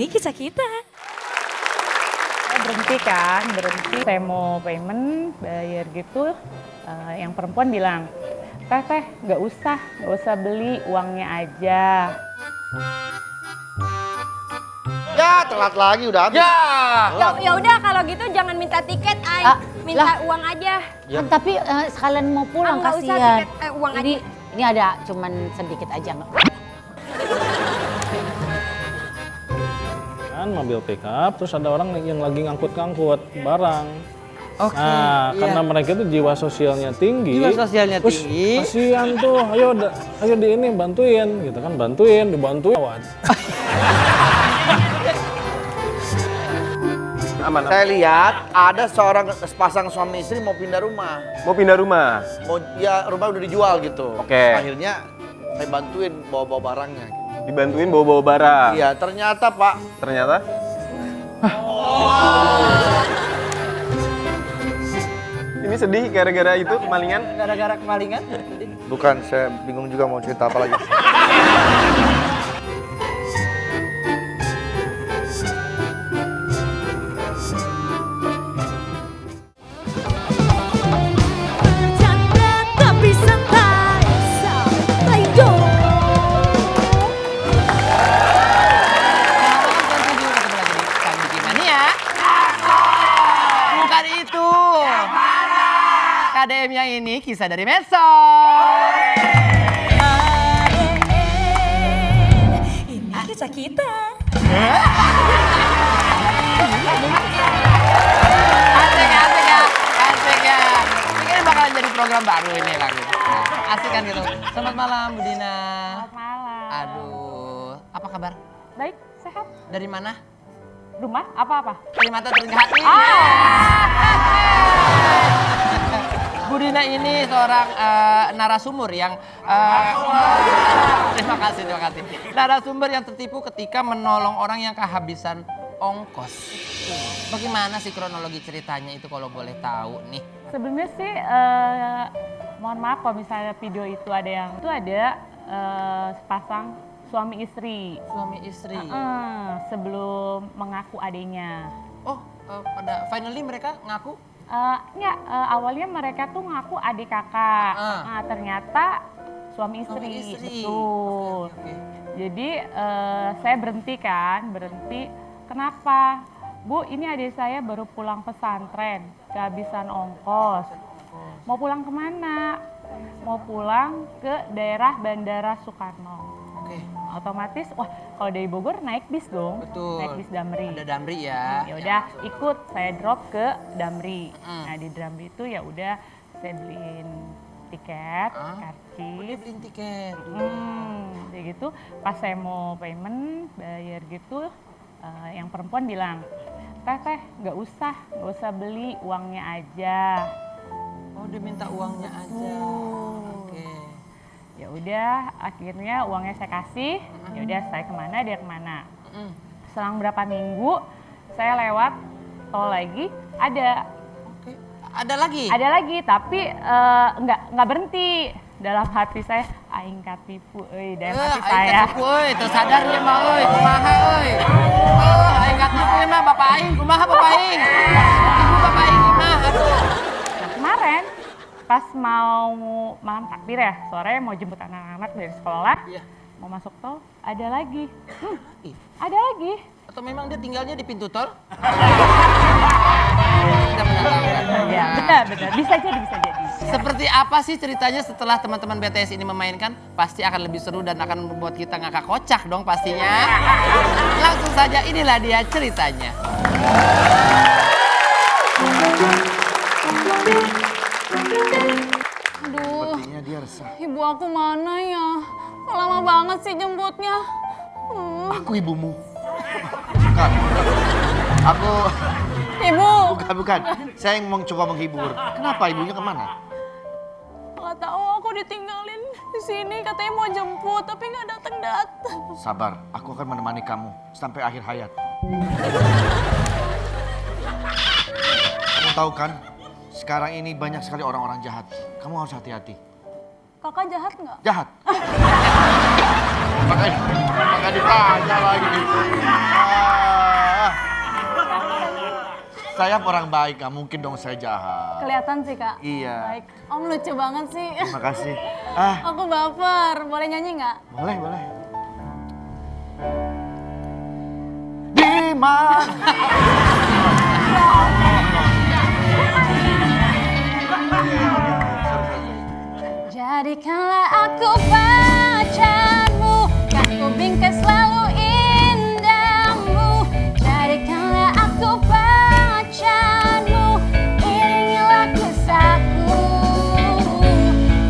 Ini kisah kita. Saya berhenti. Saya mau payment, bayar gitu. Yang perempuan bilang, teh nggak usah beli, uangnya aja. Ya, telat lagi udah habis. Ya udah kalau gitu jangan minta tiket, Ay. Minta uang aja. Ya. Kan, tapi sekalian mau pulang Nggak usah kasihan. tiket, uang aja. Ini ada cuman sedikit aja nggak? Kan mobil pickup, terus ada orang yang lagi ngangkut-ngangkut barang. Oke, Nah, iya. karena mereka itu jiwa sosialnya tinggi. Jiwa sosialnya terus tinggi. kasihan tuh, ayo di ini bantuin, gitu kan, dibantuin. Aman. Saya lihat ada seorang sepasang suami istri mau pindah rumah. Mau pindah rumah? Ya rumah udah dijual gitu. Oke. Akhirnya saya bantuin bawa-bawa barangnya. Dibantuin bawa-bawa barang? Iya, ternyata Pak. Ternyata? Ini sedih gara-gara itu kemalingan? Gara-gara kemalingan? Bukan, saya bingung juga mau cerita apa lagi. Bercanda tapi santai, santai dong. Bukan itu. KDM-nya ini kisah dari medsos. Ini kisah kita. Asik ya. Ini bakalan jadi program baru ini lagi. Asik kan gitu. Selamat malam Bu Dina. Selamat malam. Aduh, apa kabar? Baik, sehat. Dari mana? Rumah apa-apa? Dari mata turun ke hati. Bu Dina ini seorang narasumber yang terima kasih. Narasumber yang tertipu ketika menolong orang yang kehabisan ongkos. Bagaimana sih kronologi ceritanya itu kalau boleh tahu nih? Sebelumnya sih, mohon maaf kalau misalnya video itu ada sepasang suami istri. Suami istri. Sebelum mengaku adanya. Oh, pada finally mereka ngaku? Enggak, awalnya mereka tuh ngaku adik kakak. Ternyata suami istri. Betul. Oke. Jadi saya berhenti. Kenapa? Bu, ini adik saya baru pulang pesantren, kehabisan ongkos. Mau pulang kemana? Mau pulang ke daerah Bandara Soekarno. Oke. Otomatis, wah kalau dari Bogor naik bis dong. Betul. Naik bis Damri. Ada Damri ya. Ya udah ikut, saya drop ke Damri. Mm. Nah di Damri itu ya udah saya beliin tiket, Dia karcis. beliin tiket. Kayak gitu. Pas saya mau payment, bayar gitu, yang perempuan bilang, teh nggak usah beli, uangnya aja. Oh, dia minta uangnya aja. Oke. Ya udah, akhirnya uangnya saya kasih. Ya udah, saya kemana dia kemana. Selang berapa minggu saya lewat tol lagi, ada Oke. Ada lagi? Ada lagi, tapi nggak berhenti. Dalam hati saya, aing katipu, dalam hati saya. Woi, tersadar ya mah, woi, kumaha, woi. Oh, aing katipu ya mah, bapak aing, kumaha bapak aing. Ibu bapak aing kumaha, aduh. Nah kemarin, pas mau malam takbir ya, sore mau jemput anak-anak dari sekolah, Iya. mau masuk tol, ada lagi. Ih, Ada lagi. atau memang dia tinggalnya di pintu tol? Kita pernah tahu kan? Ya, benar. Bisa jadi. Seperti apa sih ceritanya setelah teman-teman BTS ini memainkan? Pasti akan lebih seru dan akan membuat kita ngakak kocak dong pastinya. Langsung saja, inilah dia ceritanya. Aduh, Sepertinya dia resah. ibu aku mana ya? Kok lama banget sih jemputnya? Aku ibumu. Bukan. Aku Ibu, bukan. Saya yang mau coba menghibur. Kenapa ibunya kemana? nggak tahu aku ditinggalin di sini. Katanya mau jemput, tapi nggak datang. Sabar, aku akan menemani kamu sampai akhir hayat. Kamu tahu kan, sekarang ini banyak sekali orang-orang jahat. Kamu harus hati-hati. Kakak jahat nggak? Jahat. Makanya ditanya lagi. Saya orang baik, nggak mungkin dong saya jahat. Kelihatan sih kak. Iya. Baik. Om lucu banget sih. Terima kasih. Ah, Aku baper. Boleh nyanyi nggak? boleh, boleh. Di mana? Jadikanlah aku pacarmu, kan ku bingkai selalu indahmu. Jadikanlah aku pacarmu, iringilah kisahku.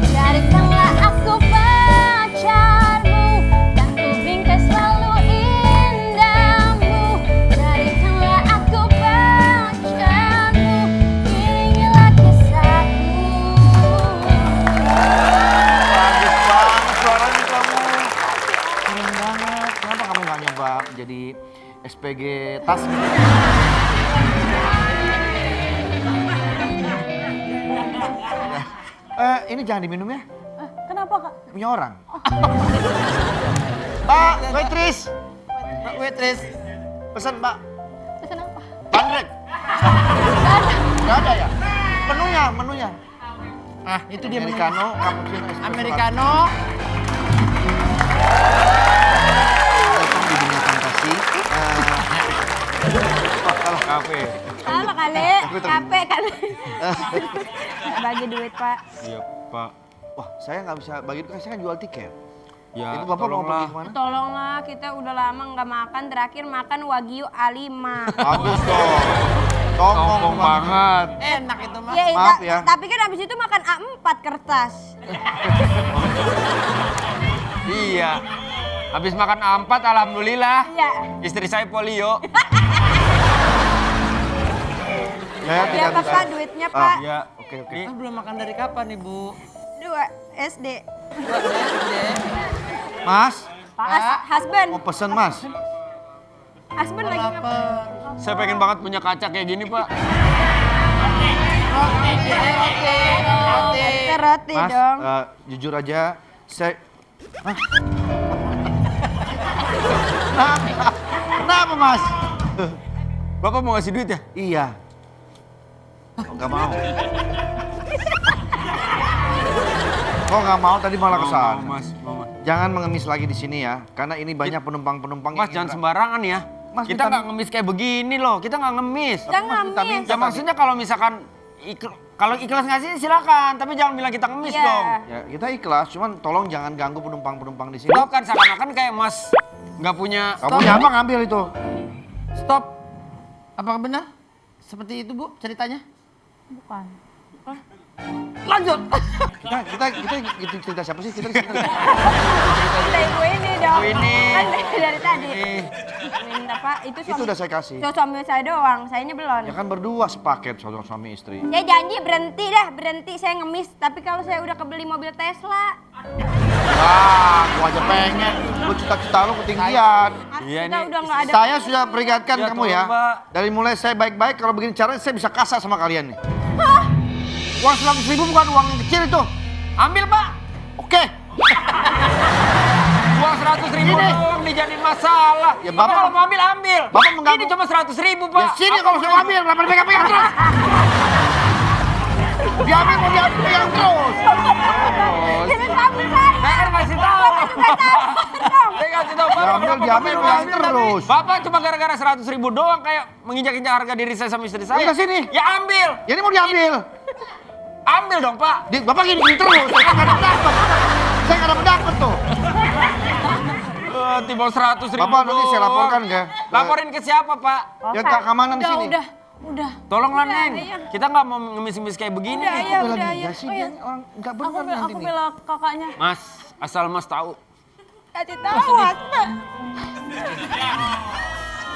Jadikanlah aku pacarmu, kan ku bingkai selalu indahmu. Jadikanlah aku pacarmu, iringilah kisahku. Bagus banget suaranya kamu. Keren banget. Kenapa kamu nggak nyoba jadi SPG tas gitu? Ini jangan diminum ya, Kenapa kak? punya orang. Mbak, waitress. Mbak waitress. Pesan mbak, Pesan apa? bandrek. Nggak ada ya? Menunya. Ah, itu dia menunya. Americano, cappuccino, espresso. Americano. Datang di dunia fantasi. Kalah kafe. Sama kali, capek kali. Bagi duit pak. Iya Pak. Wah, saya nggak bisa bagi itu, saya kan jual tiket. Ya, Itu bapak mau pergi tolonglah. kemana? Tolonglah, kita udah lama nggak makan. Terakhir makan Wagyu A5. Bagus dong. Tongkong Tongkong banget. Enak itu mah. Maaf ya. Tapi kan abis itu makan A4 kertas. Iya. Habis makan A4, alhamdulillah. Iya. Istri saya polio. Saya Ya tidak bisa. Pak, duitnya Pak. Ya, Oke. Ah, belum makan dari kapan, Ibu? 2 SD. Mas, Husband. mau pesen mas? Husband lagi ngapain? Saya pengen banget punya kaca kayak gini, Pak. Kita roti Mas, dong. jujur aja, saya... Hah? Kenapa? Kenapa mas? Bapak mau ngasih duit ya? Iya. Nggak mau. Kok nggak mau? Tadi malah kesana. Mau, Mas. Mau, Mas. Jangan mengemis lagi di sini ya, karena ini banyak penumpang-penumpang. Mas, jangan sembarangan ya. Mas, Kita minta- nggak ngemis kayak begini loh. Kita nggak ngemis. Jangan minta ngemis. Ya maksudnya kalau misalkan kalau ikhlas ngasih silakan, tapi jangan bilang kita ngemis Iya. dong. Ya, kita ikhlas, cuman tolong jangan ganggu penumpang-penumpang di sini. Stop kan seakan-akan kayak Mas nggak punya. Kamu punya apa ngambil itu? Stop. Apakah benar? Seperti itu, Bu, ceritanya? Bukan. Lanjut. Kita cerita siapa sih? Kita cerita. Kita ibu ini dong. Bu ini. Kan dari tadi. Ini. Minta Pak, itu Itu udah saya kasih. suami saya doang, sayanya belum. Ya kan berdua sepaket suami istri. Saya janji berhenti saya ngemis. Tapi kalau saya udah kebeli mobil Tesla, Wah, gua aja pengen. Lu cita-cita lu ketinggian. Iya, kita ini udah nggak ada. Saya sudah peringatkan Ya, kamu tolong, ya. Mbak. Dari mulai saya baik-baik, kalau begini caranya saya bisa kasar sama kalian nih. Uang 100.000 bukan uang yang kecil itu. Ambil, Pak. Oke. Uang 100.000 Ini. doang dijadiin masalah. Ya, Bapak Bapak- kalau mau ambil, ambil. Bapak mengganggu. Ini cuma 100.000, Ya Pak. sini kalau saya mau ambil, kenapa dipegang-pegang terus? Diambil mau diambil terus. Ini kamu saya. Saya kan kasih tahu. Saya kasih tahu, Bapak. Diambil, Bapak diambil, mau pegang ambil, terus. tapi Bapak cuma gara-gara 100.000 doang kayak menginjak-injak harga diri saya sama istri saya. Udah, sini. Ya ambil. Ya ini mau diambil. Ambil dong, Pak. Bapak gini terus, saya nggak dapat. Saya nggak dapat tuh. Tiba 100.000 Bapak nanti saya doang. laporkan ke. Laporin ke siapa, Pak? Ya ke keamanan di sini. Udah. Tolonglah, Udah, Neng. iya. Kita nggak mau ngemis-ngemis kayak begini. Udah, iya, Bela udah, dia iya. sih, Oh, dia iya. orang nggak benar nanti Aku nih. bela kakaknya. Mas, asal Mas tahu. Kasih tahu, Husband.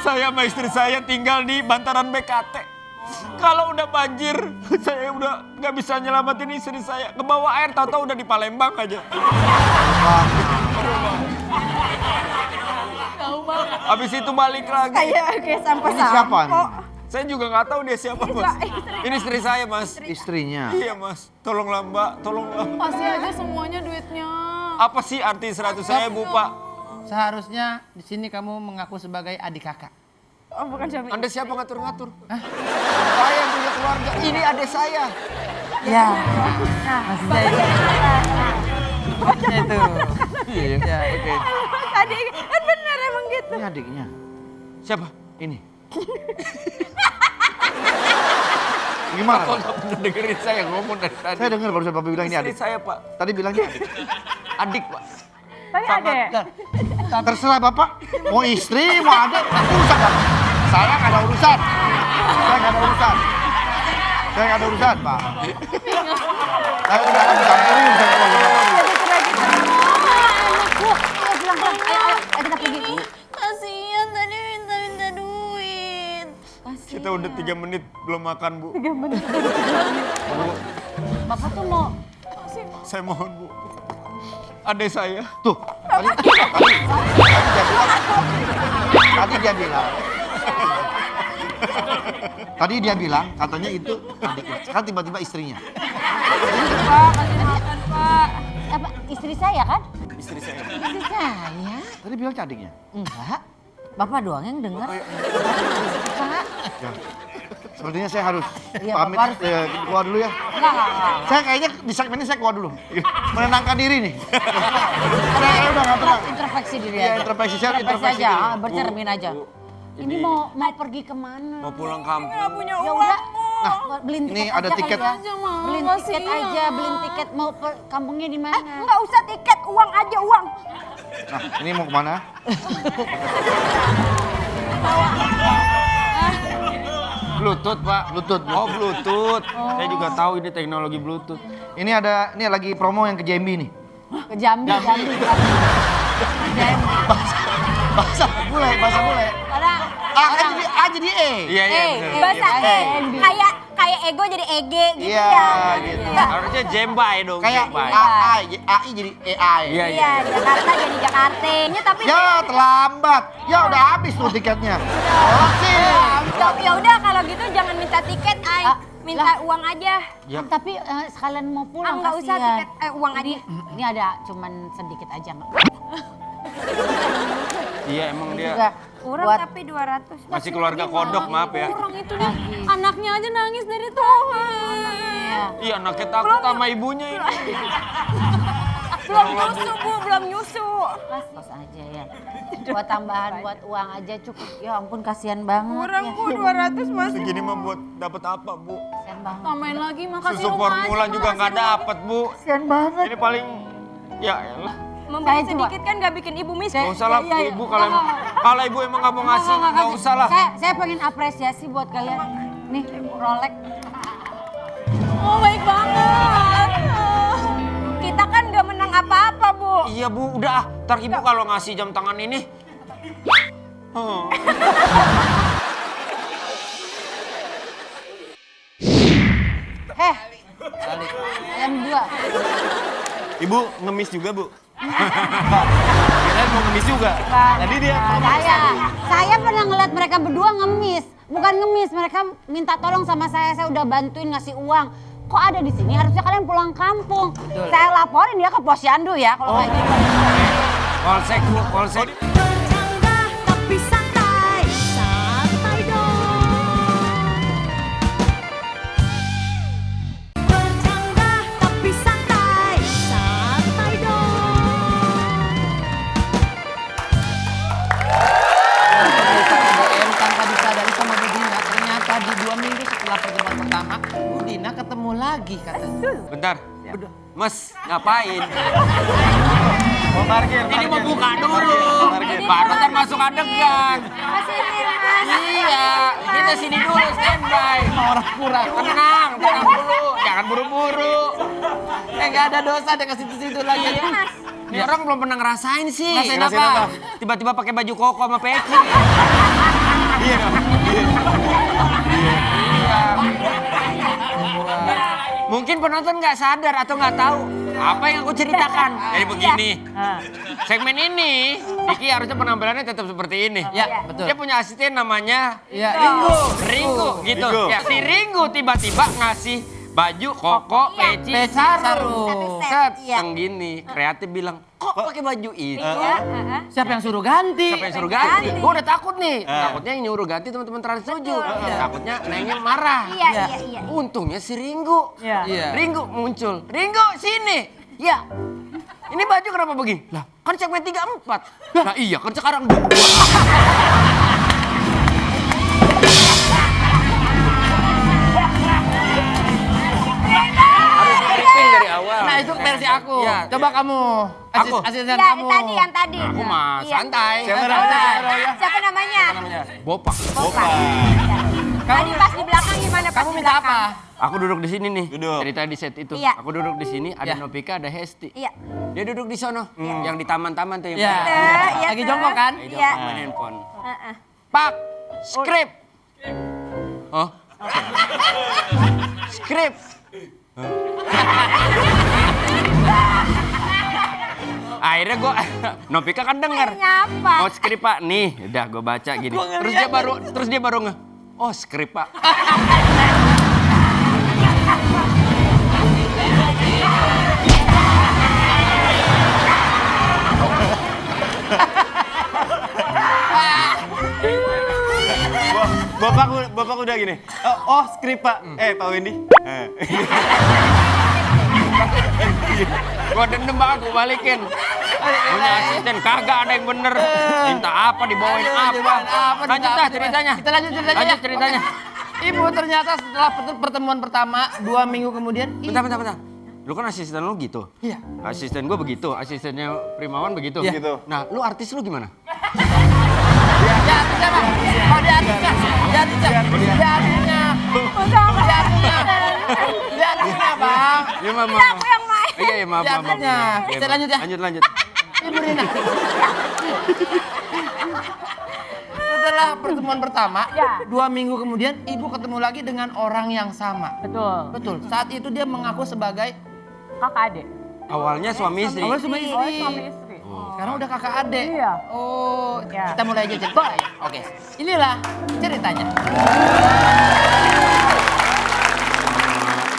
Saya sama istri saya tinggal di bantaran BKT. Kalau udah banjir, saya udah nggak bisa nyelamatin istri saya. Ke bawah air, tahu-tahu udah di Palembang aja. Habis itu balik lagi. Kayak sampah Ini siapa nih? Saya juga nggak tahu dia siapa, Mas. Ini istri saya, Mas. Istrinya. Iya, Mas. Tolonglah, Mbak. Tolonglah. Kasih aja semuanya duitnya. Apa sih arti 100.000, Pak? Seharusnya di sini kamu mengaku sebagai adik kakak. Oh, bukan suami. Anda siapa ngatur-ngatur? Saya yang punya keluarga. Ini adik saya. Ya. Masih saya. Itu. Iya, ya. Oke. Tadi kan bener emang gitu. Ini adiknya. Siapa? Ini. Gimana? Kok nggak pernah dengerin saya ngomong dari tadi? Saya dengar barusan Bapak bilang ini Istri adik. saya, Pak. Tadi bilangnya adik. Adik, Pak. Tadi adek. Terserah Bapak. Mau istri, mau adik. Nanti urusan Bapak. Saya nggak ada urusan. Saya nggak ada urusan. Saya nggak ada urusan, Pak. Saya udah akan campurin urusan keluarga Bapak. Pulang. Ayo kita pergi. Kasihan tadi minta duit. Kita udah 3 menit belum makan, Bu. Bapak tuh mau Saya mohon, Bu. Adik saya. Tuh, tadi dia bilang. Tadi dia bilang katanya itu adiknya. Sekarang tiba-tiba istrinya. apa istri saya kan? Istri saya. Istri saya. Tadi bilang adiknya. Enggak. Bapak doang yang dengar. Pak. Ya. Sepertinya saya harus Iya, pamit Bapak harus- keluar dulu ya. Enggak. Saya kayaknya di segmen ini saya keluar dulu. Menenangkan diri nih. Saya udah nggak tenang. Introspeksi diri Iya, aja. introspeksi. Saya aja, introspeksi diri. bercermin aja. Ini mau pergi kemana? Mau pulang kampung. Nggak punya Ya uang. udah. Nah, beliin ini tiket ada aja tiket. kali ya. Aja, Mama, Beliin tiket kasihan. aja, beliin tiket mau kampungnya di mana? Nggak usah tiket, uang aja uang. Nah, ini mau kemana? Bluetooth, Pak. Bluetooth. Oh, Bluetooth. Saya juga tahu ini teknologi Bluetooth. Ini lagi promo yang ke Jambi nih. Ke Jambi. Bahasa bule. Karena A jadi E. Iya, iya. bener. Bahasa kayak ego jadi ege gitu Iya, ya. gitu. Harusnya Jembai dong. Kayak Jembai. AI jadi AI. Iya, iya. Iya, Jakarta jadi Jakartanya tapi Ya terlambat. Ya udah habis tuh tiketnya. Oh sih. ya udah kalau gitu jangan minta tiket, Ay. Minta lah. uang aja. tapi sekalian mau pulang Nggak usah kasihan. tiket, uang aja. Ini ada cuman sedikit aja nggak? Iya, emang dia Juga Kurang buat tapi 200. masih keluarga kodok, maaf ya. Kurang itu nih. Anaknya aja nangis dari Tuhan. Iya, anaknya takut sama ibunya ini. Belum nyusu, Bu, belum nyusu. pas aja ya. Buat tambahan buat uang aja cukup. Ya ampun kasihan banget. Kurang, ya. Bu, 200 masih. Segini mah buat dapat apa, Bu? Kasihan banget. Tambahin lagi, makasih Susu rumah formula aja, juga makasih nggak rumah. dapat, Bu. Kasihan banget. Ini paling ya elah. Memberi Saya coba. sedikit kan nggak bikin ibu miskin. Nggak usah lah, Iya, iya. Ibu kalau Ibu emang nggak mau ngasih, nggak usah lah. Saya pengen apresiasi buat kalian. Nih, Rolex. Oh, baik banget. Kita kan nggak menang apa-apa, Bu. Iya, Bu, udah ah. Ntar Ibu kalau ngasih jam tangan ini. Yang dua. Ibu ngemis juga, Bu? Kirain mau ngemis juga. Tadi dia Saya pernah ngeliat mereka berdua ngemis. Bukan ngemis, mereka minta tolong sama saya udah bantuin ngasih uang. Kok ada di sini? Harusnya kalian pulang kampung. Saya laporin dia ke Posyandu ya kalau kayak gitu. Polsek, Bu, polsek. Bercanda tapi santai, santai dong. Bercanda tapi santai, santai dong. KBM tanpa disadari sama Bu Dina, ternyata di 2 minggu setelah pertemuan pertama, Bu Dina ketemu lagi katanya. Bentar. Mas, ngapain? mau parkir. Ini mau buka dulu. Baru kan masuk adegan. Masih ini, Mas. Iya, kita sini dulu standby. Orang kurang. Tenang dulu. Jangan buru-buru. Nggak ada dosa deh ke situ-situ lagi. Ini orang belum pernah ngerasain sih. Ngerasain apa? Tiba-tiba pakai baju koko sama peci. Iya dong. Mungkin penonton nggak sadar atau nggak tahu apa yang aku ceritakan. Jadi begini, segmen ini Diki harusnya penampilannya tetap seperti ini. Ya, betul. Dia punya asisten namanya Ya, Ringo. Ringo gitu. Ringo. Ya, si Ringo tiba-tiba ngasih Baju, koko, peci, sarung. Satu set, Set, iya. yang gini. Kreatif bilang, kok pakai baju itu? Iya, Siapa yang suruh ganti? Siapa yang suruh ganti? Ganti. Gue udah takut nih. Takutnya yang nyuruh ganti teman-teman Trans 7. Takutnya Nengnya marah. Iya. Untungnya si Ringgo. Iya. Ringgo muncul. Ringgo sini. Ya. Ini baju kenapa begini? Lah, kan segmen 3-4. Nah iya, kan sekarang 2. Harus briefing dari awal. Nah, itu versi aku. Coba kamu. Asisten Iya, kamu. tadi yang tadi. Aku mah Iya. santai. Siapa Oh, namanya? siapa namanya? Bopak. Tadi pas di belakang gimana pas Kamu di minta belakang? apa? Aku duduk di sini nih. Duduk. Cerita di set itu. Iya. Aku duduk di sini, ada Iya. Novika, ada Hesti. Iya. Dia duduk di sono. Yang di taman-taman tuh yang Iya. Iya, Lagi tuh. jongkok kan? Lagi Iya. jongkok main handphone. Heeh. Pak, skrip. Oh. Skrip. Akhirnya gua Novika kan denger. Nyapa. Oh skrip pak, nih udah gue baca gini. Terus dia baru nge. Oh skrip pak. Bapak udah gini. Oh, skrip Pak. Pak Wendy. Gue dendam banget, gue balikin. Punya asisten kagak ada yang bener. Minta apa, dibawain apa. Lanjut dah ceritanya. Kita lanjut ceritanya. Lanjut ceritanya. Ibu ternyata setelah pertemuan pertama 2 minggu kemudian Bentar. Lu kan asisten lu gitu? Iya. Asisten gue begitu, asistennya Primawan begitu. Iya. Gitu. Nah, lu artis lu gimana? Dia artisnya bang. Oh dia artisnya. Dia artisnya bang. Ya maaf. Aku yang main. Iya maaf. Dia artisnya. Kita lanjut ya. Lanjut. Ibu Rina. Setelah pertemuan pertama, 2 minggu kemudian ibu ketemu lagi dengan orang yang sama. Betul. Saat itu dia mengaku sebagai kakak adik. Awalnya suami istri. Awalnya suami istri. Sekarang udah kakak adik. Iya. Oh, kita mulai aja ceritanya. Oke. Inilah ceritanya.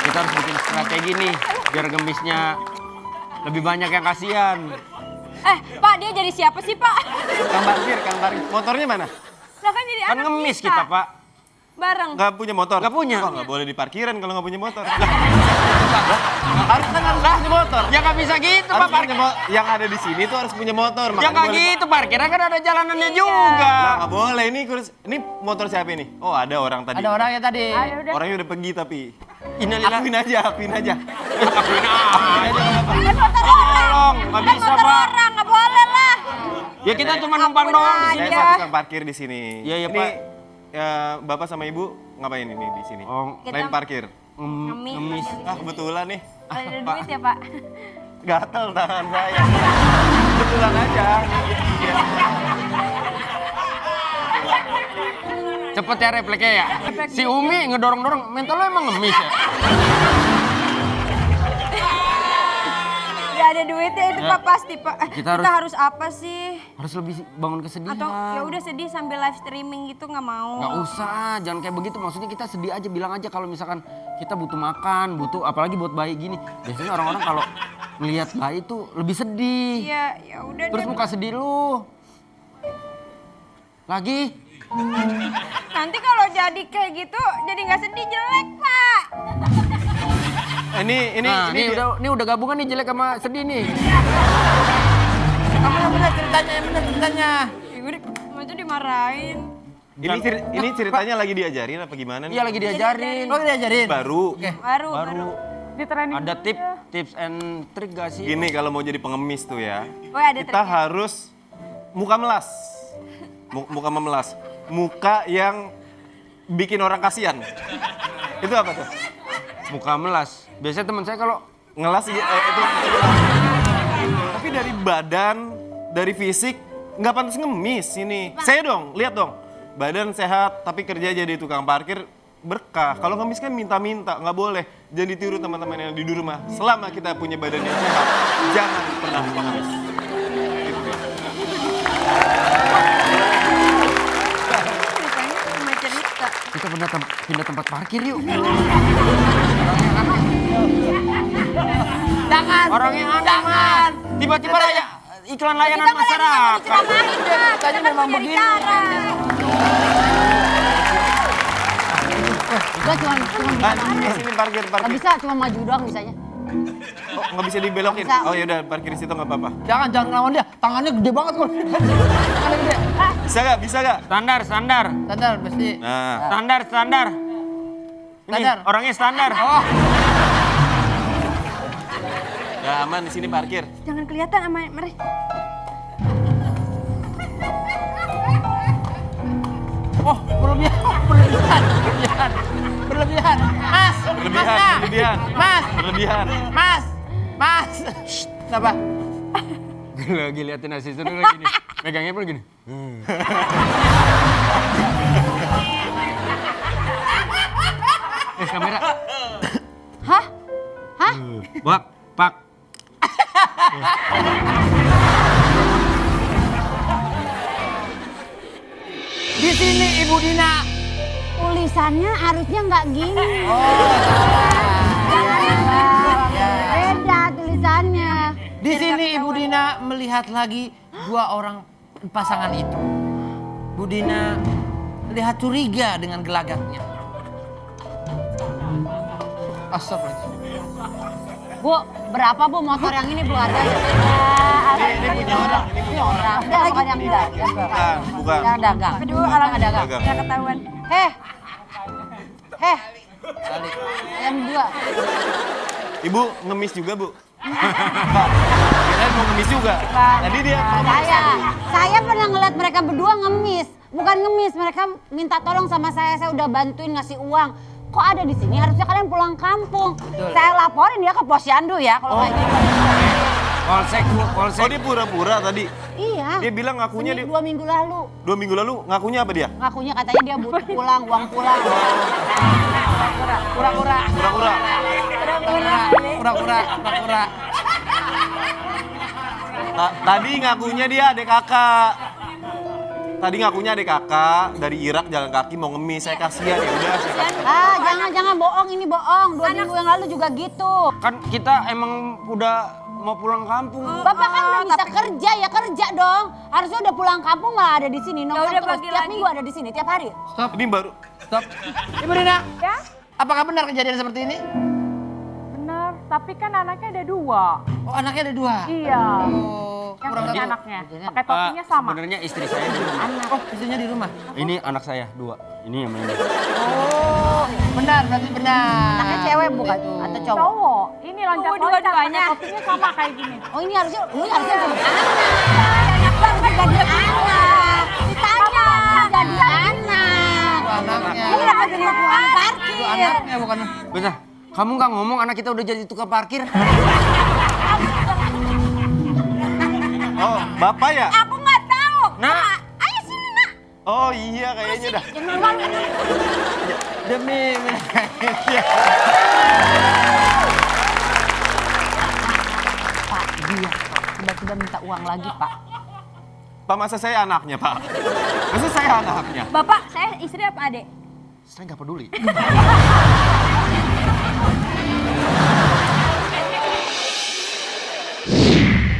Kita harus bikin strategi nih biar gemisnya lebih banyak yang kasihan. Pak, dia jadi siapa sih, Pak? Kang parkir. Motornya mana? Lah kan jadi Kan anak ngemis kita, Pak. Bareng. Nggak punya motor? Nggak punya. Oh, nggak boleh di parkiran kalau nggak punya motor. Harus punya motor. Ya nggak bisa gitu, Pak. Harus punya yang ada di sini tuh harus punya motor. Ya makanya nggak boleh- gitu, parkiran kan ada jalanannya Iya. juga. Lah, nggak boleh ini motor siapa ini? Oh ada orang tadi. Ada orangnya tadi. Orangnya udah pergi tapi. Innalillah. Akuin aja. Akuin aja. Kan motor Tolong, nggak Kan bisa, motor Pak. orang, nggak boleh lah. Ya kita cuma numpang doang di sini, Saya Pak. tukang parkir di sini. Iya, ini, Pak. Bapak sama Ibu ngapain ini di sini? Oh, Lain parkir. Ngemis. Ah kebetulan nih. Ada duit ya, Pak? Gatel tangan saya. Kebetulan aja. Cepet ya refleksnya ya. Si Umi ngedorong-dorong, mental lo emang ngemis ya? Gak ada duitnya itu, Pak, pasti, Pak. Kita Kita harus apa sih? Harus lebih bangun kesedihan. Atau ya udah sedih sambil live streaming gitu nggak mau. Nggak usah, jangan kayak begitu. Maksudnya kita sedih aja, bilang aja kalau misalkan kita butuh makan, butuh apalagi buat bayi gini. Biasanya orang-orang kalau ngelihat bayi tuh lebih sedih. Iya, ya udah Terus deh. muka sedih lu. Lagi. Nanti kalau jadi kayak gitu jadi nggak sedih, jelek, Pak. Ini Nah, dia. ini udah gabungan nih jelek sama sedih nih. Kamu yang benar ceritanya. Gue itu dimarahin. Ini ceritanya lagi diajarin apa gimana nih? Iya lagi diajarin. Oh diajarin. Baru. Baru. Di training. Ada tips and trick gak sih? Gini kalau mau jadi pengemis tuh ya. Oh, ada Kita triknya. harus muka melas. Muka memelas. Muka yang bikin orang kasihan. Itu apa tuh? Muka melas. Biasanya teman saya kalau Ngelas itu. Tapi dari badan, dari fisik nggak pantas ngemis ini. Saya dong, lihat dong. Badan sehat tapi kerja jadi tukang parkir berkah. Kalau ngemis kan minta-minta, nggak boleh. Jangan ditiru teman-teman yang di rumah. Selama kita punya badan yang sehat, jangan pernah mengemis. Ceritanya cuma cerita. kita pindah tempat parkir yuk. Jangan. Orangnya aneh, Jangan. Tiba-tiba iklan layanan masyarakat. Tanya memang begini. Gua cuma Sini parkir. nggak bisa, cuma maju doang bisanya. Oh, nggak bisa dibelokin? Bisa. Oh yaudah, parkir di situ nggak apa-apa. Jangan ngelawan dia. Tangannya gede banget kok. Tangannya gede. Bisa nggak? Standar. Standar pasti. Nah, Standar. Ini Standar. orangnya standar. Oh. ya aman di sini parkir. Jangan kelihatan sama mereka. Oh, berlebihan. Mas. Berlebihan. Mas. Berlebihan. Mas. Shh, kenapa? Lagi liatin asisten lagi gini. Megangnya pun gini. Kamera. Hah? Pak. Di sini Ibu Dina. Tulisannya harusnya nggak gini. Oh, Beda tulisannya. Di sini Ibu Dina melihat lagi dua orang pasangan itu. Bu Dina lihat curiga dengan gelagaknya. Astagfirullah. Bu, berapa Bu motor yang ini Bu harganya? Ini punya orang. Ini orang. Udah bukan yang enggak. Bukan. Yang dagang. Kedua orang dagang. Dagang. udah ketahuan. Heh. Yang dua. Ibu ngemis juga, Bu? Kirain mau ngemis juga. Tadi dia Saya pernah ngeliat mereka berdua ngemis. Bukan ngemis, mereka minta tolong sama saya udah bantuin ngasih uang. Kok ada di sini? Harusnya kalian pulang kampung. Saya laporin dia ke Posyandu ya kalau kayak gitu. Polsek. Oh dia pura-pura tadi. Iya. Dia bilang ngakunya dia 2 minggu lalu. 2 minggu lalu ngakunya apa dia? Ngakunya katanya dia butuh pulang, uang pulang. Pura-pura. Tadi ngakunya dia adik kakak. Tadi ngakunya adik kakak dari Irak jalan kaki mau ngemis. Saya kasihan ya udah saya kasih. Jangan bohong, ini bohong. 2 minggu yang lalu juga gitu. Kan kita emang udah mau pulang kampung. Bapak kan udah bisa kerja ya, kerja dong. Harusnya udah pulang kampung malah ada di sini. Nongkrong udah terus bagi tiap lagi. minggu ada di sini, tiap hari. Stop. Ini baru. Ibu Dina. Ya? Apakah benar kejadian seperti ini? Bener, tapi kan anaknya ada 2. Oh, anaknya ada 2. Iya. Oh, Yang kurang ini lebih. anaknya. Pakai topinya sama. Sebenarnya istri saya di rumah. Oh, istrinya di rumah. Ini anak saya 2. Ini yang ini. Oh, benar, berarti benar. Anaknya cewek bukan? Itu. Atau cowok? Cowok. Ini loncat-loncat pakai dua-duanya. topinya sama kayak gini. Oh ini harusnya jadi anak. Jadi anak. Ditanya. Jadi anak. Itu anaknya. Ini dapat jadi tukang Itu parkir. anaknya bukan. Bentar. Kamu nggak ngomong anak kita udah jadi tukang parkir? Oh, Bapak ya? Aku nggak tahu. Nah, Ayo sini nak. Oh iya kayaknya dah. Demi Pak, dia tiba-tiba minta uang lagi Pak. Pak masa saya anaknya, Pak? Masa saya anaknya? Bapak, saya istri apa adik? Saya nggak peduli.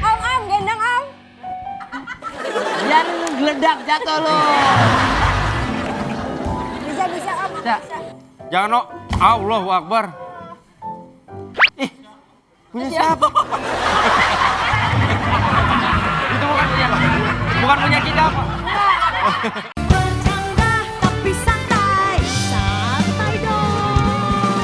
Om, gendong om. jangan geledak jatuh lo. Bisa om. Ya. jangan no. Allahu Akbar. Punya siapa? Itu bukan punya kita, Pak. Bercanda tapi santai, santai dong.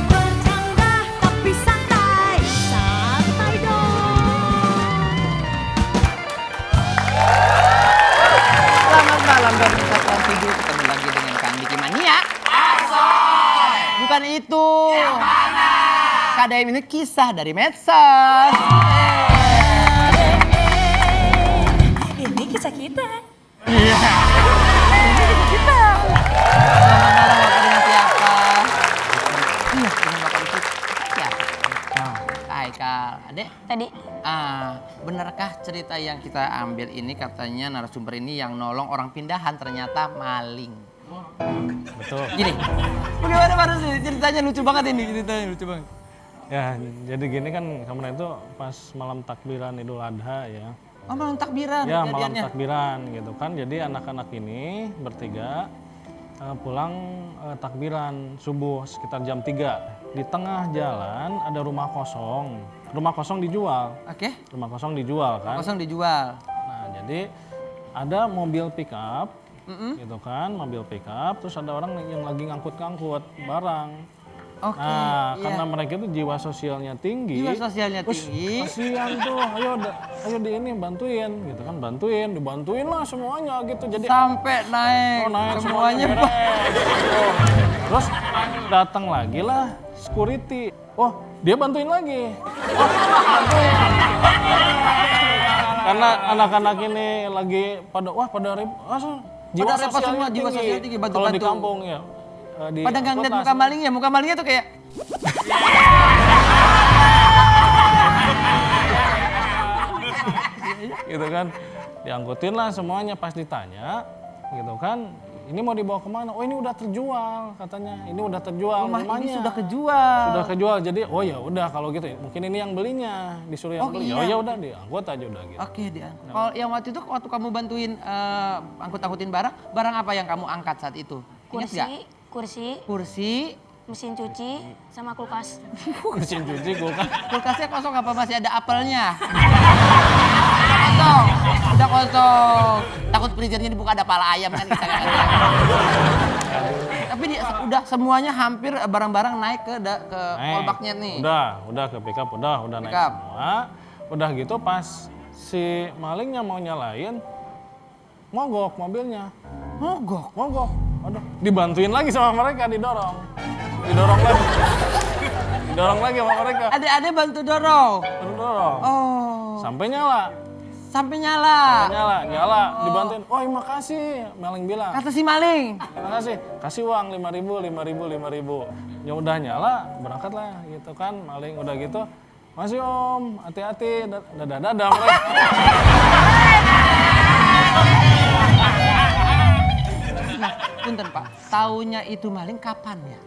Bercanda tapi santai, santai dong. Selamat malam dan satuan tidur, ketemu lagi dengan Kang Diki Mania. Bukan itu. KDM ini kisah dari medsos. Ini kisah kita. Selamat malam, Bapak dengan siapa? Iya, dengan Bapak itu siapa? Hai Kak, Adek. Tadi Benarkah cerita yang kita ambil ini katanya narasumber ini yang nolong orang pindahan ternyata maling? Betul. Gini, bagaimana baru sih ceritanya lucu banget ini, ceritanya lucu banget. Ya, jadi gini kan kemarin itu pas malam takbiran Idul Adha ya. Oh malam takbiran Ya, malam kejadiannya. takbiran gitu kan. Jadi anak-anak ini bertiga pulang takbiran subuh sekitar jam 3. Di tengah jalan ada rumah kosong. Rumah kosong dijual. Oke, Rumah kosong dijual kan. kosong dijual. Nah, jadi ada mobil pickup gitu kan, mobil pickup, terus ada orang yang lagi ngangkut-ngangkut barang. Oke, Nah, iya. karena mereka itu jiwa sosialnya tinggi. Jiwa sosialnya terus tinggi. kasihan tuh, ayo di ini bantuin, gitu kan, dibantuin lah semuanya gitu. Jadi Sampai naik, naik semuanya. beres. Oh, terus datang lagi lah security. Oh, dia bantuin lagi. Oh, bantuin. Karena anak-anak ini lagi pada jiwa Pada repot sosialnya semua, jiwa sosial tinggi, Kalau di bantu-bantu. kampung ya. Di Pada nggak ngeliat kota, muka malingnya tuh kayak gitu kan, diangkutin lah semuanya. Pas ditanya gitu kan, ini mau dibawa kemana? Oh ini udah terjual katanya, ini udah terjual rumah ini rumahnya. sudah kejual. Sudah kejual, jadi oh ya udah kalau gitu mungkin ini yang belinya, disuruh yang Oh, beli. iya. Oh ya udah diangkut aja udah gitu. Oke dia. Kalau yang waktu itu waktu kamu bantuin angkut-angkutin barang apa yang kamu angkat saat itu? Ingat nggak? Kursi, mesin cuci, sama kulkas. Mesin cuci, kulkas. kulkasnya kosong apa masih ada apelnya? Kosong, udah kosong. Takut freezernya dibuka ada pala ayam kan kita nggak tahu. Tapi udah semuanya hampir barang-barang naik ke kolbaknya nih. Udah ke pickup, udah naik Pickup. semua. Udah gitu pas si malingnya mau nyalain, mogok mobilnya. Mogok. Aduh, dibantuin lagi sama mereka, didorong lagi sama mereka. Adik-adik bantu dorong. Dorong. Oh. Sampai nyala, nyala, dibantuin. Oh, makasih, maling bilang. Kata si maling. Makasih, kasih uang 5.000. Ya udah nyala, berangkat lah gitu kan, maling udah gitu. Masih om, hati-hati, dadah mereka. Nah, punten Pak, taunya itu maling kapan ya?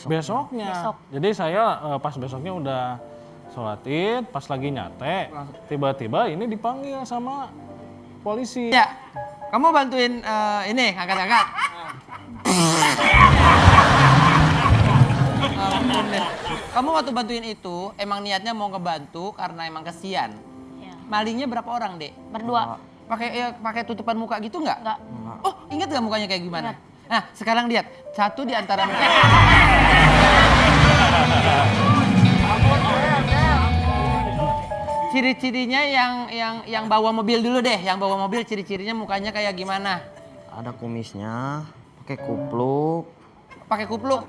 Besoknya. Jadi saya pas besoknya udah sholat id, pas lagi nyate, tiba-tiba ini dipanggil sama polisi. Ya, kamu bantuin ini, angkat-angkat. Ampun deh. Kamu waktu bantuin itu, emang niatnya mau ngebantu karena emang kesian. Ya. Malingnya berapa orang, Dek? Berdua. Pakai tutupan muka gitu nggak? Enggak. Oh, ingat nggak mukanya kayak gimana? Nah, sekarang lihat. Satu di antara mereka. Ciri-cirinya yang bawa mobil dulu deh. Yang bawa mobil ciri-cirinya mukanya kayak gimana? Ada kumisnya, pakai kupluk, Pakai kupluk,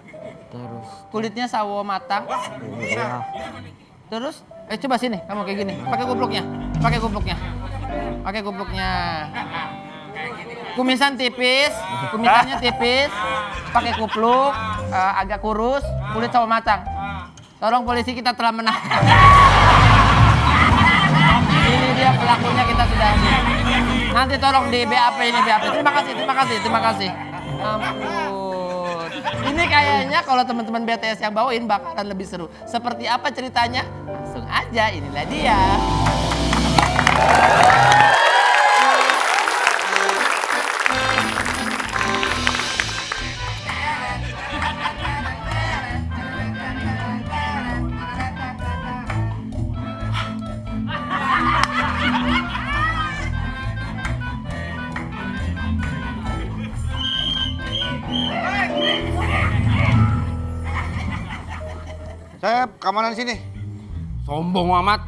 terus kulitnya sawo matang. ya, Terus, coba sini, kamu kayak gini. Pakai kupluknya. Kumisan tipis, kumisannya tipis, pakai kupluk, agak kurus, kulit sawo matang. Tolong polisi, kita telah menangkap. Ini dia pelakunya, kita sudah. Nanti tolong di BAP ini BAP. Terima kasih. Ampun. Ini kayaknya kalau teman-teman BTS yang bawain bakalan lebih seru. Seperti apa ceritanya? Langsung aja, inilah dia. Saya keamanan sini. Sombong amat.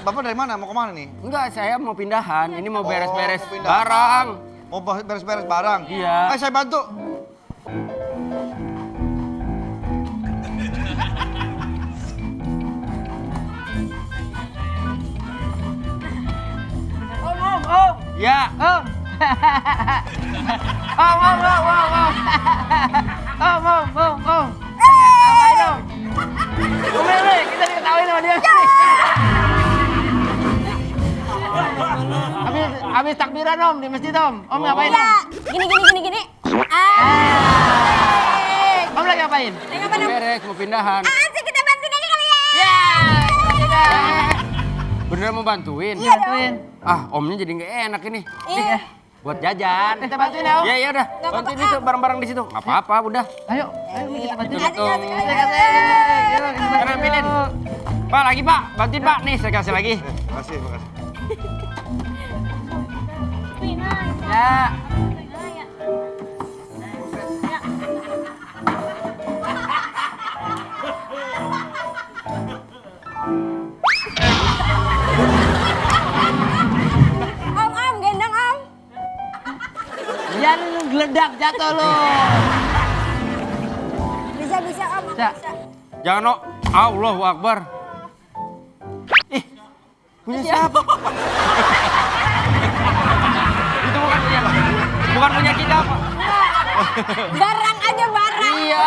Bapak dari mana? Mau kemana nih? Enggak, saya mau pindahan. Ini mau beres-beres mau pindah. barang. Mau beres-beres barang? Iya. Saya bantu. Ya. Om. Om. Apain dong? Umi, kita diketawain sama dia. Habis takbiran Om di masjid Om. Om ngapain Om? Gini. Om lagi ngapain? Beres, mau pindahan. Asik kita bantuin aja kali ya. Bener mau bantuin? Iya bantuin. Ah, omnya jadi nggak enak ini. Iya. Buat jajan. Kita bantuin ya Om. Ya udah, bantuin itu barang-barang di situ. Nggak apa-apa, udah. Ayo kita bantuin. Itu. Asik. Karena ambilin. Pak, lagi Pak, bantuin Pak. Nih, saya kasih lagi. Makasih. Ya. Om, gendong Om. Jangan lu geledak jatuh lu. Bisa Om. Bisa. Bisa. Jangan, no. Allahu Akbar. Ih, punya siapa? Itu bukan punya kita, Pak. Barang aja barang. Iya.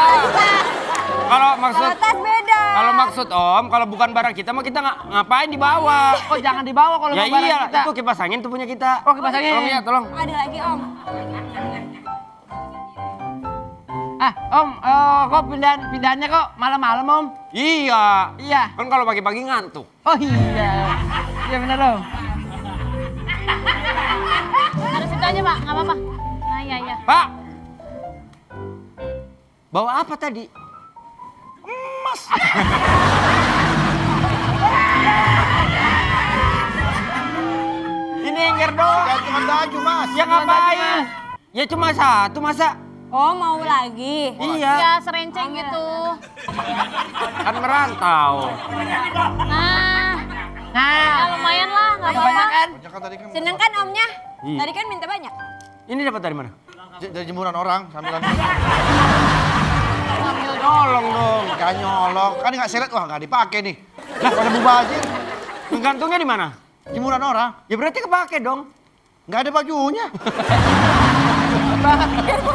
Kalau maksud Kalau tas beda. Kalau maksud Om, kalau bukan barang kita mah kita ngapain dibawa? Oh jangan dibawa kalau Ya mau barang iya, kita. itu kipas angin tuh punya kita. Oh kipas angin. Tolong ya, tolong. Ada lagi Om. Om, kok pindahannya kok malam-malam Om? Iya. Iya. Kan kalau pagi-pagi ngantuk. Oh iya. Iya benar Om. Taruh situ aja, Pak. Nggak apa-apa. Nah, iya. Pak. Bawa apa tadi? Emas. Ini engger dong. Gantungan baju, Mas. Ya ngapain? Ya cuma satu masa. Oh, mau lagi. Iya. Ya, serenceng gitu. Kan merantau. Nah, ya lumayan lah, nggak apa-apa. Kebanyakan. Jangan tadi kan Seneng kan Omnya? Iya. Tadi kan minta banyak. Ini dapat dari mana? dari jemuran orang sambilan. Sambil nolong dong. Gak nyolong, kan nggak seret, wah nggak dipakai nih. Lah pada mubazir. Gantungnya di mana? Jemuran orang, Ya berarti kepake dong. nggak ada bajunya.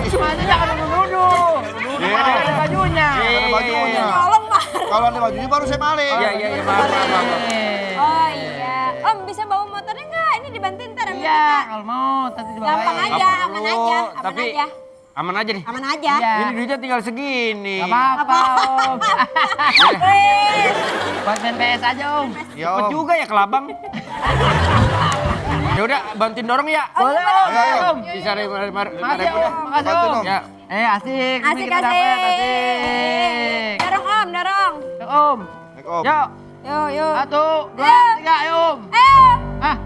Semuanya jangan nuduh. Iya. Ada bajunya. Nggak ada bajunya. Tolong Mar. Kalau ada bajunya baru saya balik. Iya, maaf. Oh iya. Om bisa bawa motornya nggak? Ini dibantuin ntar sama Iya, kita. kalau mau tadi dibawain. Gampang aja, aman aja, aman Tapi aja. aman aja nih. Aman aja. Iya. Ini duitnya tinggal segini. Gak apa-apa Om. Wih. Buat main PS aja Om. Ya, Cepet Om. juga ya kelabang. Ya udah bantuin dorong ya. Boleh Om. Ayo, Om. Bisa deh, Makasih Om. Makasih Bantuin, Om. Om. Ya. Asik. Asik Kita dapet, asik. asik. Dorong Om, dorong. Yuk, Om. Baik, Om. Yuk. Yuk. 1, 2, 3, ayo Om. Ah,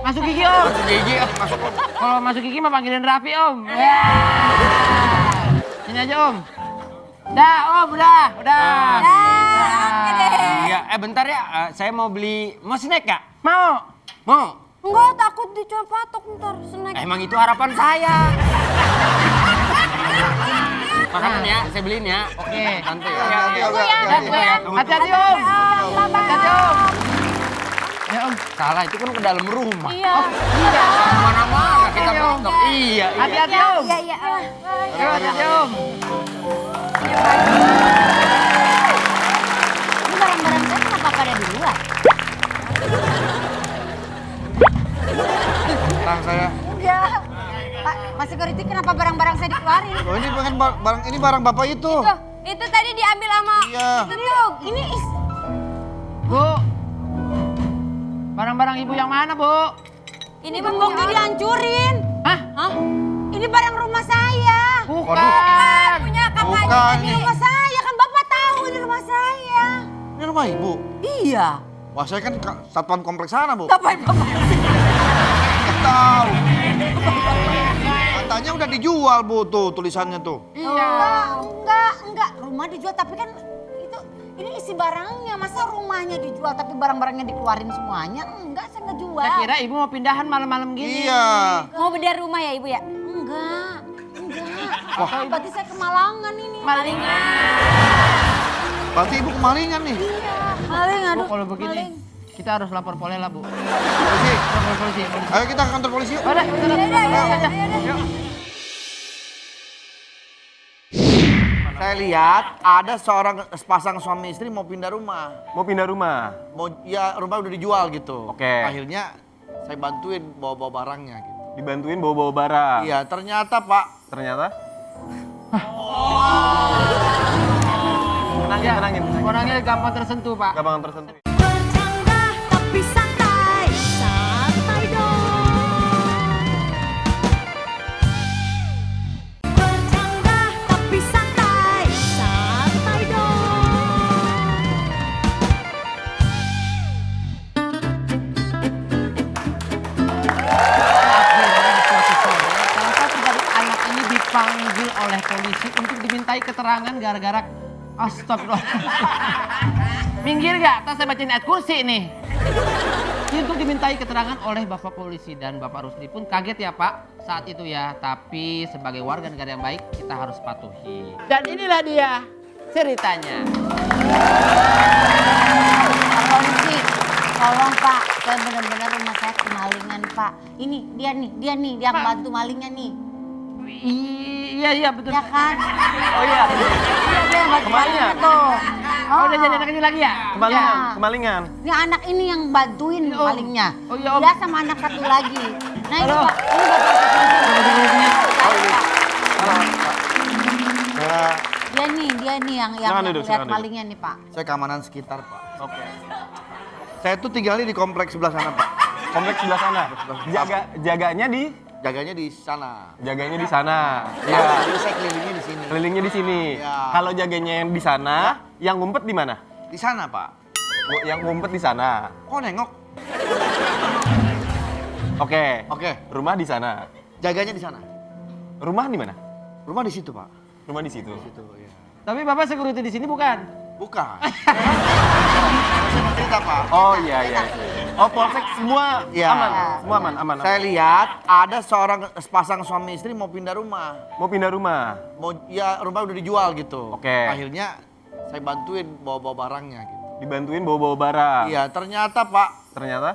masuk gigi Om. Gigi masuk. Kalau masuk gigi mah panggilin Raffi Om. Ya. Sini aja Om. Dah Om, udah. Dah, oke deh. Iya, bentar ya. Saya mau snack gak? Mau? Mau? Enggak, takut dicoba patok ntar snack. Emang itu harapan saya. Makanan ya, saya beliin ya. Oke. Santai. Hati-hati, Om. Hati-hati Om. Hati-hati Om. Ya Om. Salah, itu kan ke dalam rumah. Iya. Mana-mana kita Ini, Om. potong. Iya. Hati-hati Om. Iya, iya. Yuk, hati-hati Om. Ini barang-barang saya kenapa pada di luar? Tang saya. Enggak. Mas Security kenapa barang-barang saya dikeluarin? Oh, ini bukan barang bapak itu. Itu tadi diambil sama Iya. itu tuh. Ini Bu. Barang-barang Ibu yang mana, Bu? ini gemboknya dihancurin. Hah? Hah? Ini barang rumah saya. Bukan. Punya kakaknya Bukan. tadi. Ini rumah saya, kan Bapak tahu ini rumah saya. Ini rumah ibu. Iya. Wah, saya kan satpam kompleks sana, Bu. Ngapain Bapak? Nggak tahu. Katanya udah dijual, Bu, tuh tulisannya tuh. Enggak. Rumah dijual tapi kan ini isi barangnya. Masa rumahnya dijual tapi barang-barangnya dikeluarin semuanya? Enggak, saya nggak jual. Saya kira Ibu mau pindahan malam-malam gini. Iya. Mau bedah rumah ya Ibu ya? Enggak. Wah. Berarti saya kemalangan ini. Malingan. Berarti ibu kemalingan nih. Maling, Bu, aduh. kalau begini kita harus lapor polisi lah, Bu. Polisi. Lapor polisi. Ayo kita ke kantor polisi yuk. Udah, yuk. Saya lihat ada sepasang suami istri mau pindah rumah. Mau pindah rumah? Mau ya rumah udah dijual gitu. Oke. Akhirnya saya bantuin bawa-bawa barangnya gitu. Dibantuin bawa-bawa barang. Iya, ternyata Pak. Ternyata? Tenangin. Orangnya gampang tersentuh, Pak. Gampang tersentuh. Bercanda tapi santai, santai dong. Bercanda tapi santai, santai dong. Akhirnya di suatu sore, salah satu dari anak ini dipanggil oleh polisi untuk dimintai keterangan gara-gara astagfirullah. Minggir gak? Tas saya bacain ayat kursi nih. Untuk dimintai keterangan oleh Bapak Polisi dan Bapak Rusdi pun kaget ya Pak saat itu ya. Tapi sebagai warga negara yang baik kita harus patuhi. Dan inilah dia ceritanya. Pak polisi, tolong Pak, saya benar-benar rumah saya kemalingan Pak. Ini dia nih yang bantu malingnya nih. Iya betul. Ya kan? Oh iya. Dia yang bantu malingnya tuh. Oh, udah jadi anak kecil lagi ya? Kemalingan. Ini anak ini yang bantuin malingnya. Oh iya, Om. Dia sama anak satu lagi. Nah ini Halo. Pak, ini bapak security. Dia nih yang duduk, lihat silakan duduk. malingnya nih Pak. Saya keamanan sekitar Pak. Oke. Saya tuh tinggalnya di kompleks sebelah sana Pak. Kompleks sebelah sana. Jaganya di sana. Jaganya di sana. Ya, Iya. jadi saya kelilingnya di sini. Kelilingnya di sini. Iya. Kalau jaganya yang di sana, yang ngumpet di mana? Di sana Pak. Yang ngumpet di sana. Kok nengok? Oke. Rumah di sana. Jaganya di sana. Rumah di mana? Rumah di situ Pak. Rumah di situ. Situ ya. Tapi Bapak security di sini bukan? Bukan. Saya mau cerita Pak. Oh iya. Oh polsek semua Iya. aman. Semua aman. Saya lihat ada seorang sepasang suami istri mau pindah rumah. Mau pindah rumah. Rumah udah dijual gitu. Oke. Akhirnya saya bantuin bawa-bawa barangnya gitu. Dibantuin bawa-bawa barang. Iya, ternyata Pak. Ternyata?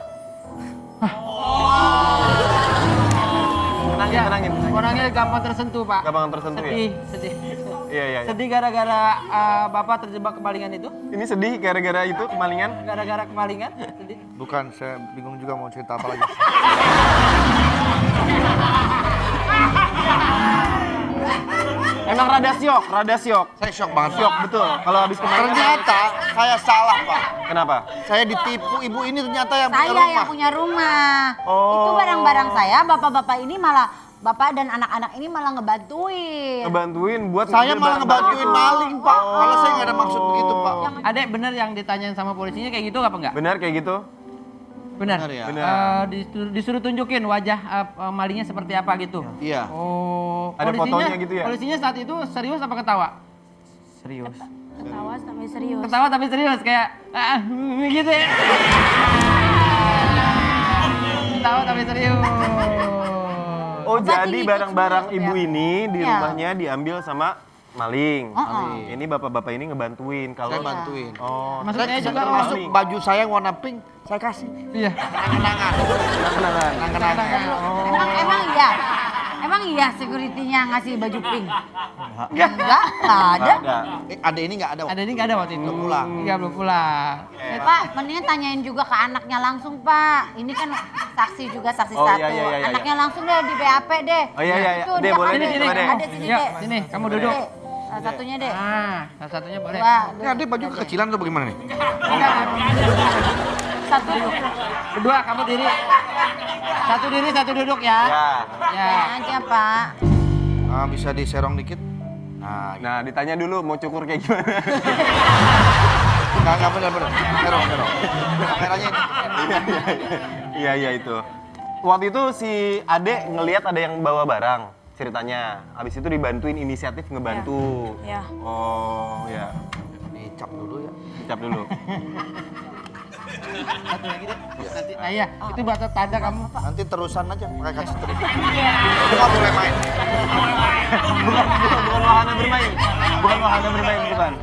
Tenangin. Orangnya gampang tersentuh Pak. Gampang tersentuh ya? Sedih. Iya. Sedih gara-gara Bapak terjebak kemalingan itu? Ini sedih gara-gara itu kemalingan? Gara-gara kemalingan? Sedih. Bukan, saya bingung juga mau cerita apa lagi. Emang rada syok. Saya shock banget. Syok, betul. Kalau habis kemalingan. Ternyata saya salah Pak. Kenapa? Saya ditipu ibu ini ternyata yang punya Saya rumah. yang punya rumah. Oh. Itu barang-barang saya, bapak-bapak ini malah, bapak dan anak-anak ini malah ngebantuin. Ngebantuin buat Saya ngambil malah barang-barang ngebantuin itu. maling Pak. Kalau saya nggak ada maksud begitu Pak. Adek bener yang ditanyain sama polisinya kayak gitu apa enggak? Benar kayak gitu? Benar. Benar ya? Benar. Disuruh tunjukin wajah malingnya seperti apa gitu. Iya. Oh, Ada fotonya gitu ya? Polisinya saat itu serius apa ketawa? Serius. Ketawa sampai serius. Ketawa tapi serius kayak gitu ya. Ketawa tapi serius. Oh Berarti jadi ngikut barang-barang semua ibu ya? ini di Iya. rumahnya diambil sama maling. Maling. Ini bapak-bapak ini ngebantuin kalau Saya bantuin. Oh, Maksudnya juga Termasuk maling. baju saya yang warna pink, saya kasih. Iya. Kenangan. Emang iya security-nya ngasih baju pink? Enggak ada. Ada ini nggak ada? Ada ini nggak ada waktu itu. Belum pulang. Iya belum pulang. Pak, mendingan tanyain juga ke anaknya langsung Pak. Ini kan saksi juga, saksi Oh, satu. iya. Anaknya langsung deh di BAP deh. Oh iya. Itu Deh dia boleh kan deh, sini, coba deh. Ada sini Yuk, deh. sini kamu duduk. Dek, salah satunya deh. Salah satunya boleh. Dua, Ini ada baju kekecilan atau bagaimana nih? Satu. Kedua kamu diri. Satu diri, satu duduk ya. Ya. Aja Pak. Bisa diserong dikit? Nah, Nah ditanya dulu mau cukur kayak gimana? nggak benar. Serong. Kameranya ini. Iya itu. Waktu itu si Ade ngelihat ada yang bawa barang ceritanya. Habis itu dibantuin inisiatif ngebantu. Ya. Oh ya. Dicap dulu ya. Dicap dulu. Satu lagi deh. Nanti, iya, itu bahasa tanda kamu. Nanti terusan aja pakai kaca terus. Nggak boleh main. bukan wahana bermain. Bukan.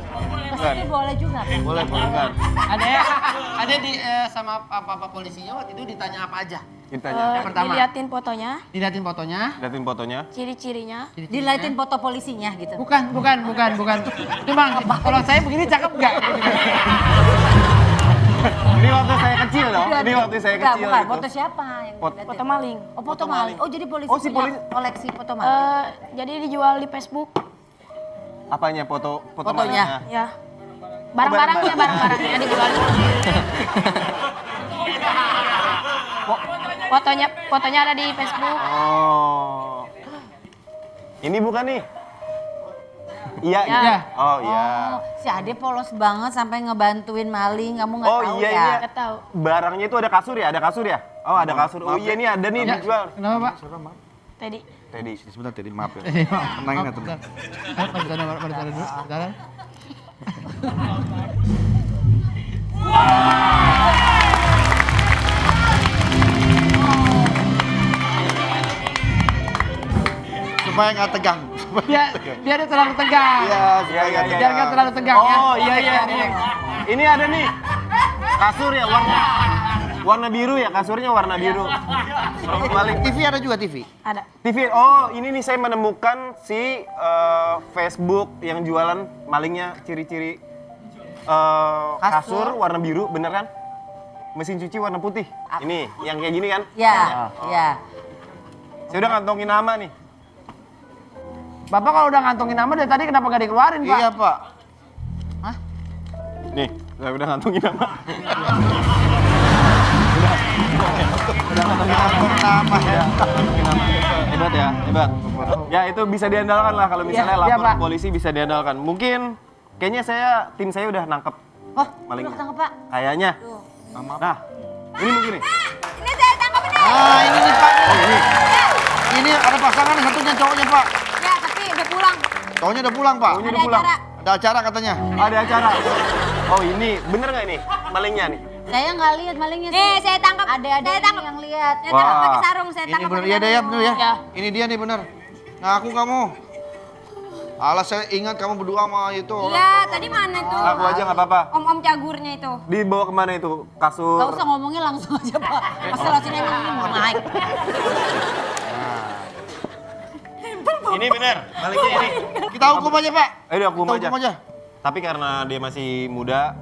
Kesini boleh juga Pak. Boleh. Ada di sama apa polisinya waktu itu ditanya apa aja? Ditanya. Yang pertama. Diliatin fotonya, Dilihatin fotonya. Liatin fotonya. ciri-cirinya. Dilihatin foto polisinya gitu. Bukan. Itu bang, kalau saya begini cakep nggak? Ini waktu saya kecil dong. Ini waktu saya Enggak, kecil bukan. gitu. Foto siapa yang diliatin? Foto maling. Oh, foto maling. Oh, jadi polisi Oh, si punya polisi- koleksi foto maling. Jadi dijual di Facebook. Apanya fotonya? Fotonya. Ya. Barang-barangnya dijual. Fotonya ada di Facebook. Oh. Ini bukan nih? Iya, Ya. iya. Oh iya. Oh, si Ade polos banget sampai ngebantuin maling. Kamu nggak Oh tahu iya, ya? iya. Nggak tahu. Barangnya itu ada kasur ya? Ada kasur ya? Oh ada kasur. Oh iya nih ada nih dijual. Kenapa Pak? Tadi. Teddy. Sebentar tadi maaf ya. Tenangin ya tenang. Pada dulu. Sekarang. Supaya nggak tegang. Biar dia terlalu tegang. Iya, Iya iya iya. Biar nggak terlalu tegang ya. Oh iya iya. Ini ada nih. Kasur ya warna biru ya, kasurnya warna biru. Maling. TV ada juga TV. Ada. TV. Oh, ini nih saya menemukan si Facebook yang jualan malingnya ciri-ciri kasur warna biru, bener kan? Mesin cuci warna putih. Ini yang kayak gini kan? Ya, ya. Saya udah ngantongin nama nih. Bapak kalau udah ngantongin nama dari tadi kenapa gak dikeluarin Pak? Iya, Pak. Nih, saya udah ngantongin nama. Nama ya. Hebat ya, hebat. Ya itu bisa diandalkan lah kalau misalnya Iya, lapor Pak. polisi bisa diandalkan. Mungkin kayaknya tim saya udah nangkep Oh, malingnya. udah ketangkep, Pak. Kayaknya. Nah, ini mungkin nih. Ini saya tangkap ini. Ah, ini nih, Pak. Oh, ini. Ini ada pasangan satunya cowoknya, Pak. Ya, tapi udah pulang. Cowoknya udah pulang, Pak. Ini udah pulang. Ada acara katanya. Ada acara. Oh ini, bener nggak ini malingnya nih? Saya nggak lihat malingnya. Nih, saya tangkap. Ada Saya tangkap. yang lihat. Saya tangkap Wah. pakai sarung, saya Ini tangkap bener, pakai iya deh ya, sarung. bener ya. Ya. Ini dia nih bener. Ngaku kamu. Alah saya ingat kamu berdua sama itu orang. Iya, tadi mana tuh? Aku aja nggak apa-apa. Om-om cagurnya itu. Dibawa kemana itu? Kasur. Gak usah ngomongnya langsung aja, Pak. Masa langsung emang ini mau naik. Ini bener, malingnya ini. Kita hukum aja, Pak. Ayo hukum Kita aja. hukum aja. Tapi karena dia masih muda,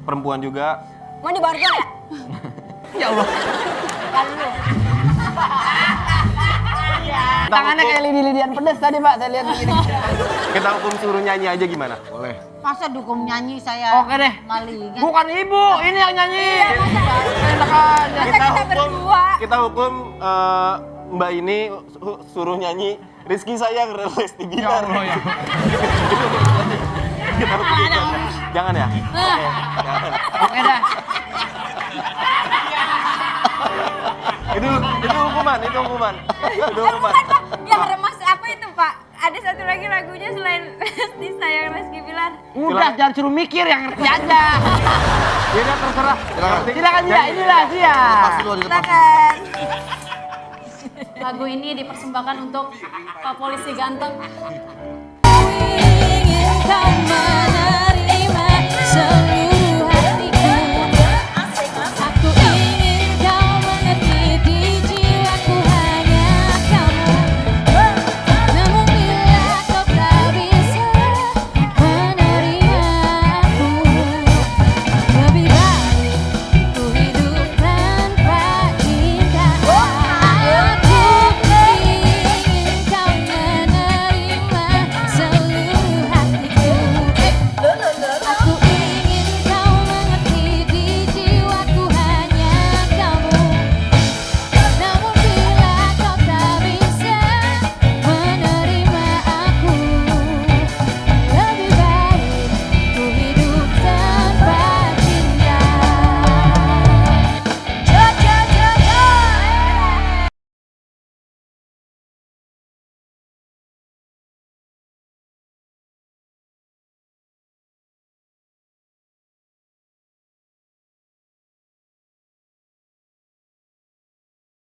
perempuan juga. Mau diborgol ya? Ya Allah. Kita Tangannya hukum- kayak lidi-lidian pedes tadi Pak, saya lihat begini. Kita hukum suruh nyanyi aja gimana? Boleh. Masa dukung nyanyi saya Oke deh. maling. Bukan ibu, ini yang nyanyi. Enak aja. Kita berdua. Kita hukum Mbak ini suruh nyanyi Rizky sayang Lesti Bilar. Ya Allah, ya. Kita hukum itu aja. Jangan ya? Oke dah. Itu hukuman, itu hukuman. Itu hukuman. Yang remas apa itu, Pak? Ada satu lagi lagunya selain Lesti sayang Rizky Bilar. Udah, jangan suruh mikir, yang ngerti aja. Ya udah terserah. Silakan dia, inilah dia. Pas dulu di depan. Silakan. Lagu ini dipersembahkan untuk Pak Polisi ganteng. Ingin kau mana